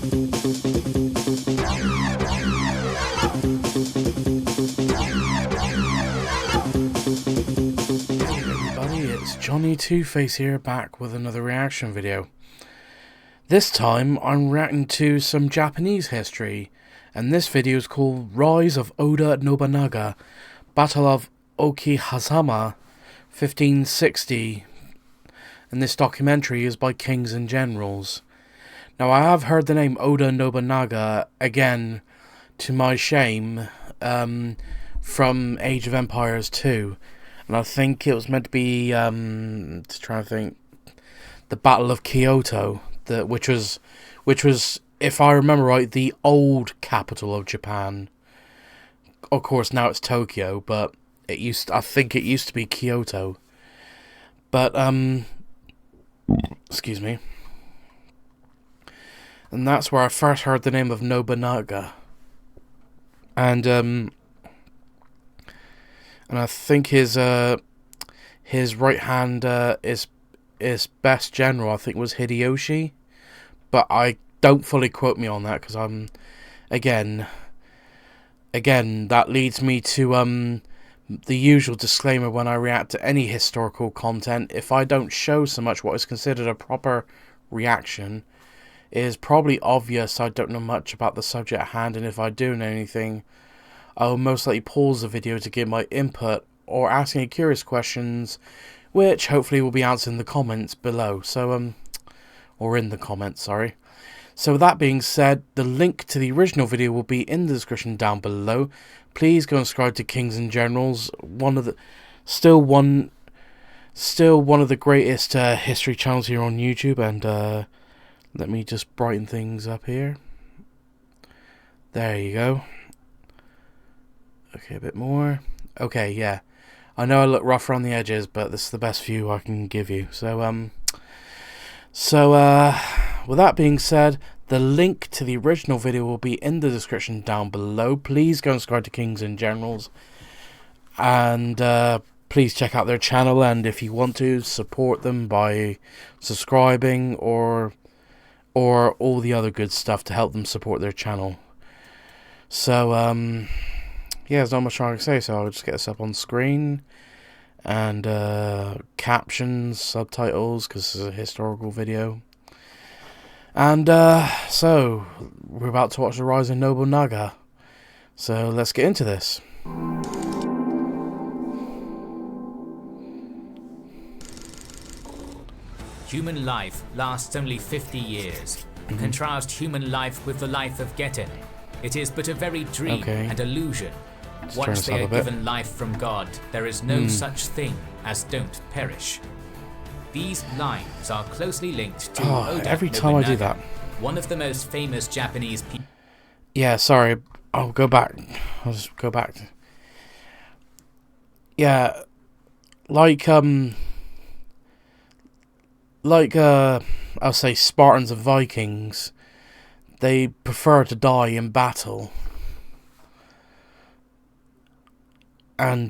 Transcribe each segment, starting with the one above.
It's Johnny Two-Face here, back with another reaction video. This time I'm reacting to some Japanese history, and this video is called Rise of Oda Nobunaga, Battle of Okehazama, 1560, and this documentary is by Kings and Generals. Now, I have heard the name Oda Nobunaga, again, to my shame, from Age of Empires 2. And I think it was meant to be, just trying to think, the Battle of Kyoto, which was, if I remember right, the old capital of Japan. Of course, now it's Tokyo, but I think it used to be Kyoto. But, excuse me. And that's where I first heard the name of Nobunaga. And I think his right hand is best general, I think, was Hideyoshi, but I don't fully quote me on that, because I'm again that leads me to the usual disclaimer when I react to any historical content. If I don't show so much what is considered a proper reaction, it is probably obvious I don't know much about the subject at hand, and if I do know anything, I will most likely pause the video to give my input or ask any curious questions, which hopefully will be answered in the comments below. So, or in the comments, sorry. So with that being said, the link to the original video will be in the description down below. Please go and subscribe to Kings and Generals, still one of the greatest history channels here on YouTube. And let me just brighten things up here. There you go. Okay, a bit more. Okay, yeah. I know I look rough around the edges, but this is the best view I can give you. So, with that being said, the link to the original video will be in the description down below. Please go and subscribe to Kings and Generals. And, please check out their channel, and if you want to, support them by subscribing or all the other good stuff to help them support their channel. So, yeah, there's not much I can say, so I'll just get this up on screen. And captions, subtitles, because this is a historical video. And so, we're about to watch the rise of Nobunaga. So, let's get into this. Human life lasts only 50 years. Contrast human life with the life of Getten. It is but a very dream and illusion. Once they are given life from God, there is no such thing as don't perish. These lines are closely linked to Oda every time Nobunaga, I do that. one of the most famous Japanese people. Yeah, sorry. I'll go back. I'll just go back. Yeah, I'll say Spartans and Vikings, they prefer to die in battle. And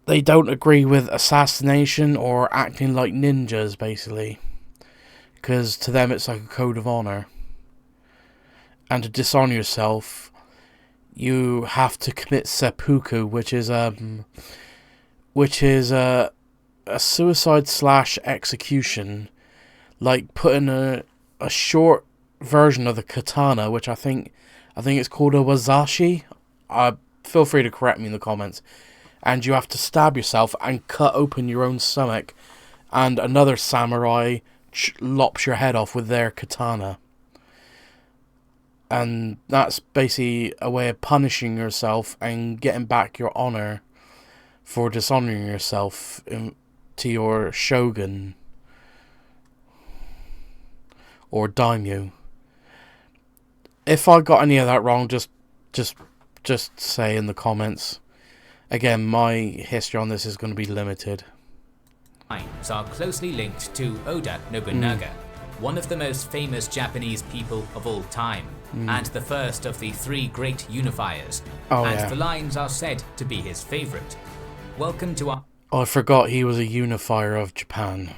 they don't agree with assassination or acting like ninjas, basically, because to them it's like a code of honor. And to dishonor yourself, you have to commit seppuku, which is a suicide / execution, like putting a short version of the katana, which I think it's called a wazashi. Feel free to correct me in the comments. And you have to stab yourself and cut open your own stomach, and another samurai lops your head off with their katana. And that's basically a way of punishing yourself and getting back your honor for dishonoring yourself to your shogun or daimyo. If I got any of that wrong, just say in the comments. Again, my history on this is going to be limited. Lines are closely linked to Oda Nobunaga, one of the most famous Japanese people of all time, and the first of the 3 great unifiers. The lines are said to be his favorite. Welcome to our... Oh, I forgot he was a unifier of Japan.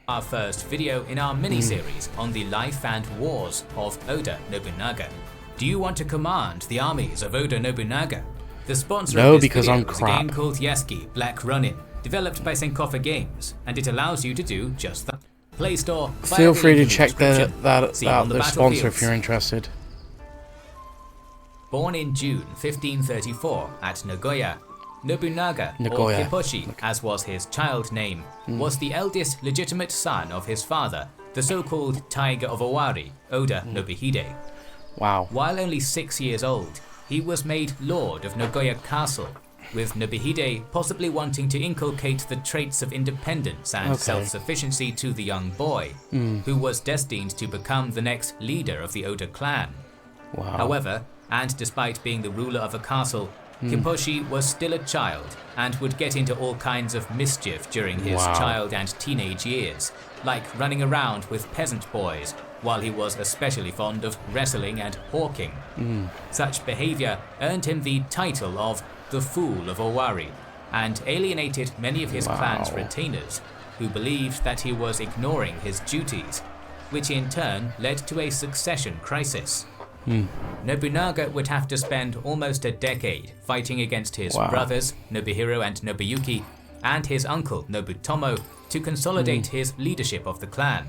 Our first video in our mini-series on the life and wars of Oda Nobunaga. Do you want to command the armies of Oda Nobunaga? The sponsor of this video is a game called Yasuki Black Ronin, developed by Senkofa Games, and it allows you to do just that. Play Store. Feel free to check their sponsor if you're interested. Born in June 1534 at Nagoya, Nobunaga, or Kipposhi, as was his child name, was the eldest legitimate son of his father, the so-called Tiger of Owari, Oda Nobuhide. Wow. While only 6 years old, he was made Lord of Nagoya Castle, with Nobuhide possibly wanting to inculcate the traits of independence and self-sufficiency to the young boy, who was destined to become the next leader of the Oda clan. Wow. However, and despite being the ruler of a castle, Kipposhi was still a child and would get into all kinds of mischief during his child and teenage years, like running around with peasant boys, while he was especially fond of wrestling and hawking. Such behavior earned him the title of the Fool of Owari, and alienated many of his clan's retainers, who believed that he was ignoring his duties, which in turn led to a succession crisis. Nobunaga would have to spend almost a decade fighting against his brothers, Nobuhiro and Nobuyuki, and his uncle, Nobutomo, to consolidate his leadership of the clan.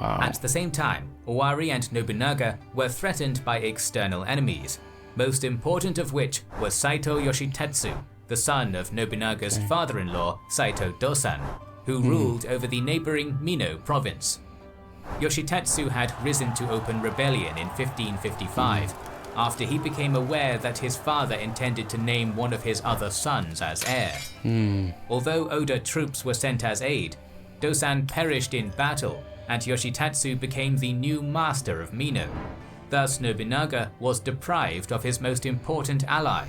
At the same time, Owari and Nobunaga were threatened by external enemies, most important of which was Saito Yoshitetsu, the son of Nobunaga's father-in-law, Saito Dosan, who ruled over the neighboring Mino province. Yoshitetsu had risen to open rebellion in 1555, after he became aware that his father intended to name one of his other sons as heir. Although Oda troops were sent as aid, Dosan perished in battle, and Yoshitetsu became the new master of Mino. Thus Nobunaga was deprived of his most important ally.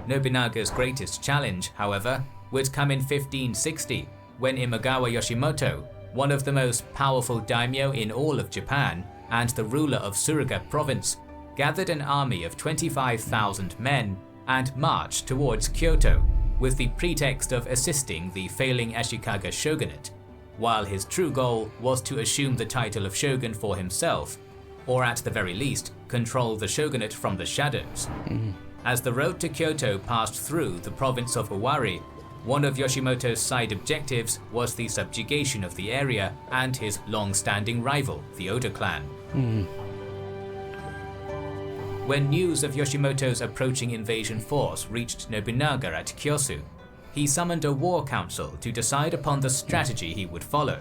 Nobunaga's greatest challenge, however, would come in 1560, when Imagawa Yoshimoto, one of the most powerful daimyo in all of Japan and the ruler of Suruga province, gathered an army of 25,000 men and marched towards Kyoto with the pretext of assisting the failing Ashikaga shogunate, while his true goal was to assume the title of shogun for himself, or at the very least, control the shogunate from the shadows. As the road to Kyoto passed through the province of Owari, one of Yoshimoto's side objectives was the subjugation of the area and his long-standing rival, the Oda clan. When news of Yoshimoto's approaching invasion force reached Nobunaga at Kyosu, he summoned a war council to decide upon the strategy he would follow.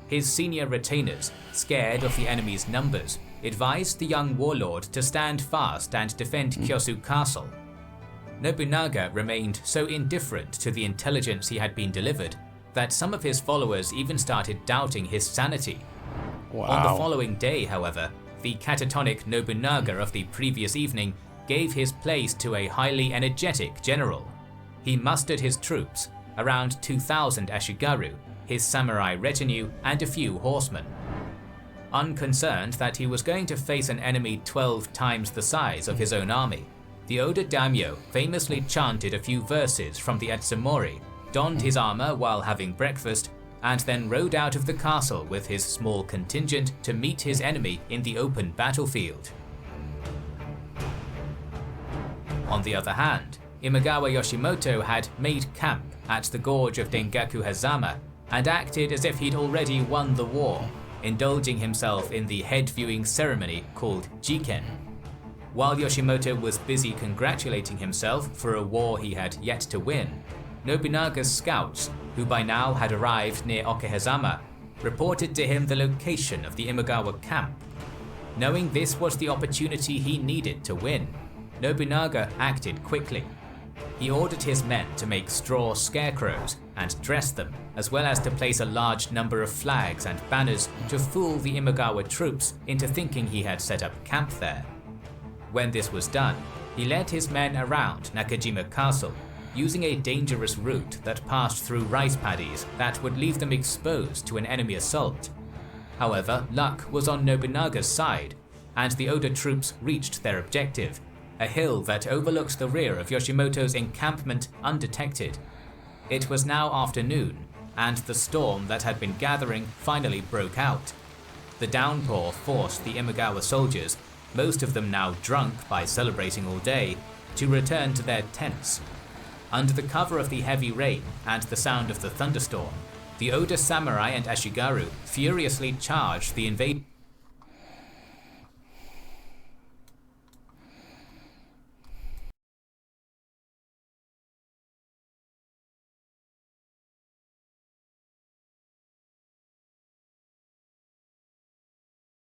His senior retainers, scared of the enemy's numbers, advised the young warlord to stand fast and defend Kyosu Castle. Nobunaga remained so indifferent to the intelligence he had been delivered that some of his followers even started doubting his sanity. On the following day, however, the catatonic Nobunaga of the previous evening gave his place to a highly energetic general. He mustered his troops, around 2,000 Ashigaru, his samurai retinue, and a few horsemen. Unconcerned that he was going to face an enemy 12 times the size of his own army, the Oda daimyo famously chanted a few verses from the Etsumori, donned his armor while having breakfast, and then rode out of the castle with his small contingent to meet his enemy in the open battlefield. On the other hand, Imagawa Yoshimoto had made camp at the gorge of Okehazama and acted as if he'd already won the war, indulging himself in the head-viewing ceremony called Jiken. While Yoshimoto was busy congratulating himself for a war he had yet to win, Nobunaga's scouts, who by now had arrived near Okehazama, reported to him the location of the Imagawa camp. Knowing this was the opportunity he needed to win, Nobunaga acted quickly. He ordered his men to make straw scarecrows and dress them, as well as to place a large number of flags and banners to fool the Imagawa troops into thinking he had set up camp there. When this was done, he led his men around Nakajima Castle, using a dangerous route that passed through rice paddies that would leave them exposed to an enemy assault. However, luck was on Nobunaga's side, and the Oda troops reached their objective, a hill that overlooked the rear of Yoshimoto's encampment undetected. It was now afternoon, and the storm that had been gathering finally broke out. The downpour forced the Imagawa soldiers, most of them now drunk by celebrating all day, to return to their tents. Under the cover of the heavy rain and the sound of the thunderstorm, the Oda samurai and Ashigaru furiously charged the invaders.